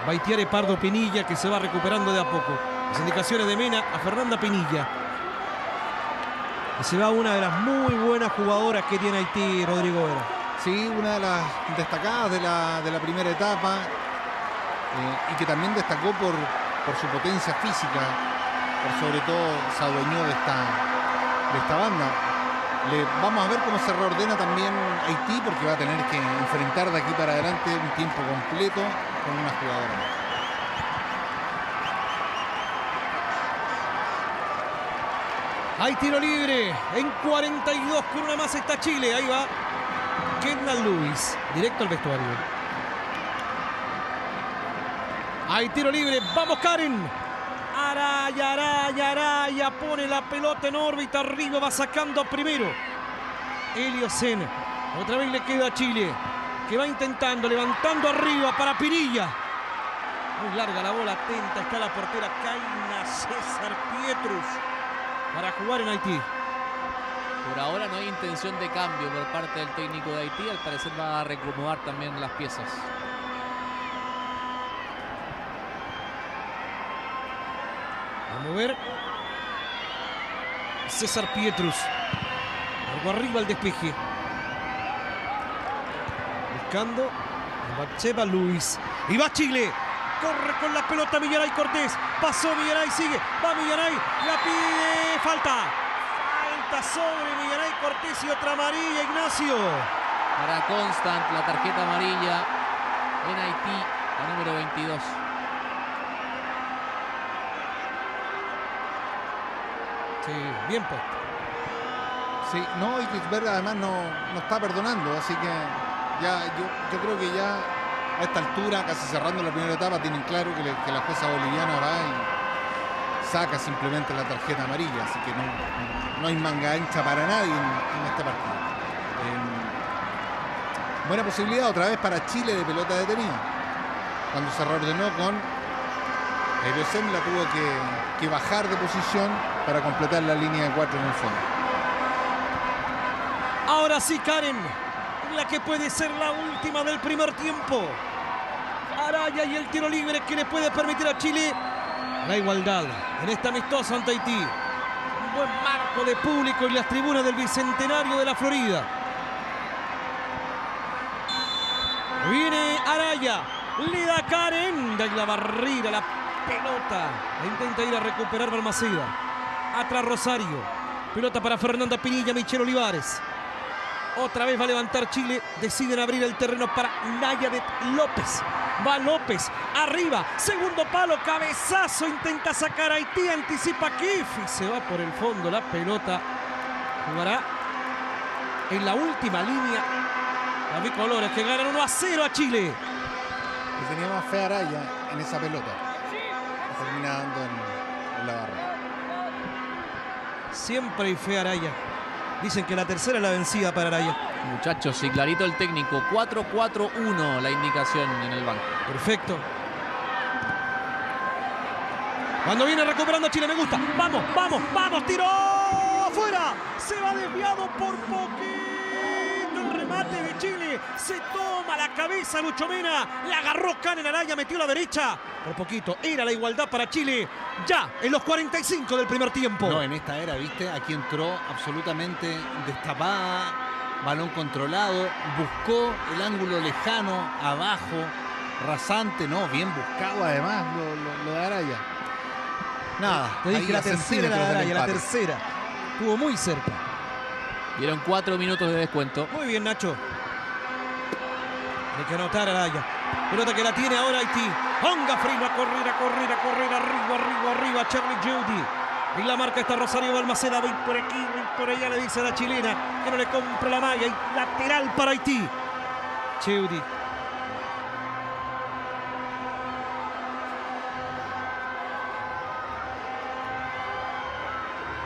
Baitiare Pardo Pinilla, que se va recuperando de a poco. Las indicaciones de Mena a Fernanda Pinilla. Y se va una de las muy buenas jugadoras que tiene Haití, Rodrigo Vera. Sí, una de las destacadas de la primera etapa y que también destacó por su potencia física, por sobre todo se adueñó de esta banda. Vamos a ver cómo se reordena también Haití, porque va a tener que enfrentar de aquí para adelante un tiempo completo con una jugadora. Hay tiro libre en 42, con una más está Chile. Ahí va Kendall Lewis, directo al vestuario. Hay tiro libre, vamos Karen. Araya, pone la pelota en órbita, arriba va sacando primero Elio Sen. Otra vez le queda a Chile, que va intentando, levantando arriba para Pinilla. Muy larga la bola, atenta está la portera Kaina César Pietrus para jugar en Haití. Por ahora no hay intención de cambio por parte del técnico de Haití. Al parecer va a reacomodar también las piezas. A mover César Pietrus. Algo arriba el despeje. Buscando Bacheva Luis. Y va Chile. Corre con la pelota Millaray Cortés. Pasó Millaray, sigue. Va Millaray. La pide. Falta. Falta sobre Millaray Cortés y otra amarilla, Ignacio. Para Constant, la tarjeta amarilla en Haití, la número 22. Sí, bien puesto. Sí, no, y Kisberg además no está perdonando, así que ya yo creo que ya a esta altura, casi cerrando la primera etapa, tienen claro que la jueza boliviana va y saca simplemente la tarjeta amarilla, así que no hay manga ancha para nadie en este partido. Buena posibilidad otra vez para Chile de pelota detenida. Cuando se reordenó con Eirosem, la tuvo que bajar de posición para completar la línea de 4 en el fondo. Ahora sí, Karen, la que puede ser la última del primer tiempo. Araya y el tiro libre que le puede permitir a Chile la igualdad en esta amistosa ante Haití. Un buen marco de público y las tribunas del Bicentenario de la Florida. Viene Araya, le da Karen, de la barrera, la pelota. La intenta ir a recuperar Balmaceda. Atrás Rosario. Pelota para Fernanda Pinilla, Michelle Olivares. Otra vez va a levantar Chile. Deciden abrir el terreno para Nayadet López. Va López. Arriba. Segundo palo. Cabezazo. Intenta sacar a Haití. Anticipa Kifi. Se va por el fondo la pelota. Jugará en la última línea. La bicolores que ganan 1-0 a Chile. Y tenía más fe Araya en esa pelota. Termina dando en la barra. Siempre hay fe Araya. Dicen que la tercera es la vencida para Araya. Muchachos, sí, clarito el técnico. 4-4-1 la indicación en el banco. Perfecto. Cuando viene recuperando Chile, me gusta. Vamos, vamos, vamos. Tiró afuera. Se va desviado por poquito el remate de Chile. Se toma la cabeza Lucho Mena. La agarró Karen Araya, metió la derecha. Por poquito. Era la igualdad para Chile. Ya en los 45 del primer tiempo. No, en esta era, ¿viste? Aquí entró absolutamente destapada. Balón controlado. Buscó el ángulo lejano, abajo. Rasante, no, bien buscado además lo de Araya. Nada, te dije la tercera era la Araya, la empate. tercera. Estuvo muy cerca. Dieron 4 minutos de descuento. Muy bien, Nacho. Hay que anotar a Araya. Pelota que la tiene ahora Haití. Ponga Frima, correr, arriba, Charlie Judy. Y la marca está Rosario Balmaceda. Ven por aquí, ven por allá, le dice a la chilena que no le compra la malla. Y lateral para Haití. Judy.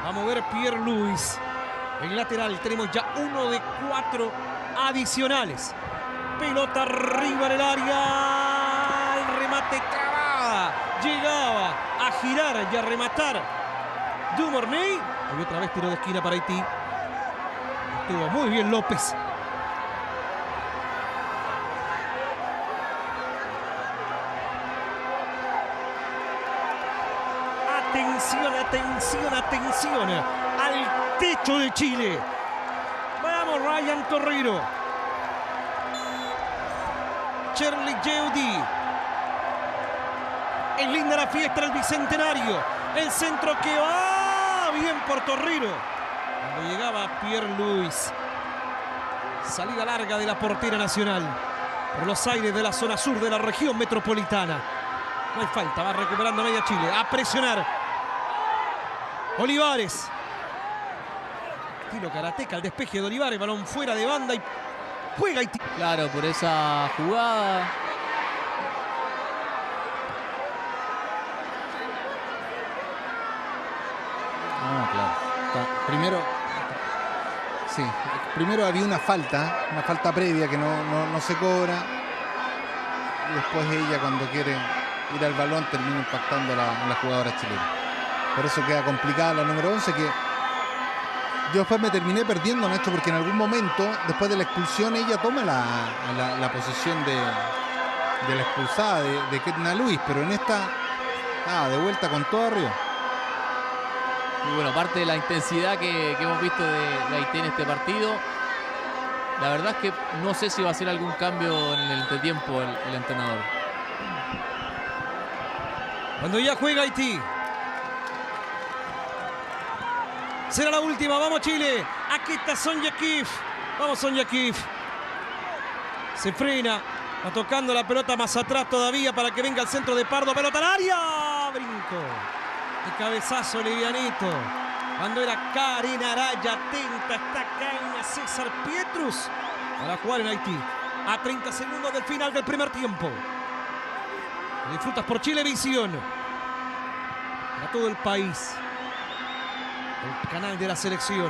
Va a mover Pierre Luis. En lateral tenemos ya 1 de 4 adicionales. Pelota arriba en el área. El remate trabada. Llegaba a girar y a rematar Dumornay. Y otra vez tiro de esquina para Haití. Estuvo muy bien López. Atención, atención, atención al techo de Chile. Vamos, Ryan Torreiro. Charlie Judy. Es linda la fiesta del Bicentenario. El centro que va bien por Torreiro. Cuando llegaba Pierre Luis. Salida larga de la portera nacional. Por los aires de la zona sur de la región metropolitana. No hay falta, va recuperando media Chile. A presionar. Olivares. Estilo karateca, el despeje de Olivares. Balón fuera de banda y juega Haití. Claro, por esa jugada. Ah, claro. Primero había una falta previa que no se cobra. Y después ella, cuando quiere ir al balón, termina impactando a la jugadora chilena. Por eso queda complicada la número 11, que yo después me terminé perdiendo, Nacho, porque en algún momento, después de la expulsión, ella toma la posición de la expulsada de Ketna Luis, pero en esta, de vuelta con todo arriba. Y bueno, parte de la intensidad que hemos visto de Haití en este partido. La verdad es que no sé si va a hacer algún cambio en el entretiempo el entrenador. Cuando ya juega Haití. Será la última, vamos Chile. Aquí está Sonia Kif. Vamos Sonia Kif. Se frena. Va tocando la pelota más atrás todavía para que venga al centro de Pardo. Pelota al área. Brinco. De cabezazo livianito. Cuando era Karen Araya. Atenta está Kaina César Pietrus. Para jugar en Haití. A 30 segundos del final del primer tiempo. Disfrutas por Chilevisión. Para todo el país. El canal de la selección.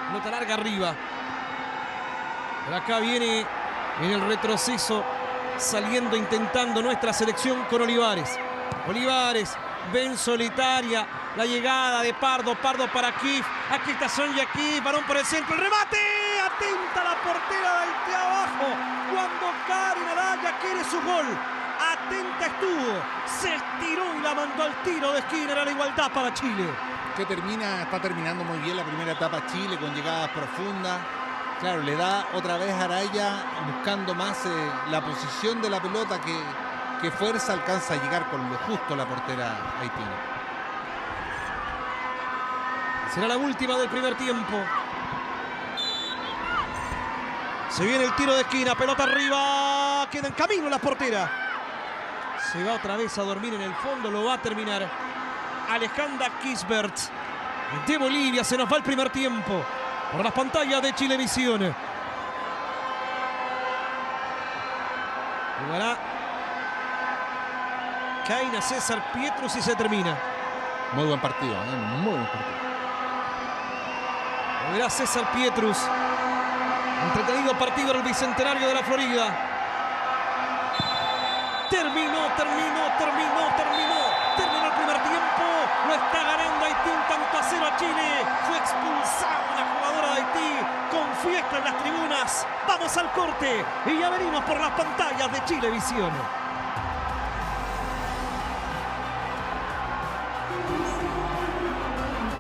Pelota larga arriba. Por acá viene en el retroceso. Saliendo, intentando nuestra selección con Olivares. Olivares. Ven solitaria. La llegada de Pardo. Pardo para Kif. Aquí está Sonia Kif. Balón por el centro. El remate. Atenta la portera de Haití abajo. Cuando Karen Araya quiere su gol. Atenta estuvo. Se estiró y la mandó al tiro de esquina. Era la igualdad para Chile. Que está terminando muy bien la primera etapa Chile con llegadas profundas. Claro, le da otra vez a Araya buscando más la posición de la pelota que fuerza alcanza a llegar con lo justo la portera haitiana. Será la última del primer tiempo. Se viene el tiro de esquina, pelota arriba, queda en camino la portera. Se va otra vez a dormir en el fondo, lo va a terminar Alejandra Kisbert de Bolivia. Se nos va el primer tiempo por las pantallas de Chilevisión. Jugará Kaina César Pietrus y se termina. Muy buen partido, muy buen partido. Lo verá César Pietrus. Entretenido partido en el Bicentenario de la Florida. Terminó el primer tiempo. Lo está ganando Haití 1-0 a Chile. Fue expulsada una jugadora de Haití con fiesta en las tribunas. Vamos al corte y ya venimos por las pantallas de Chilevisión.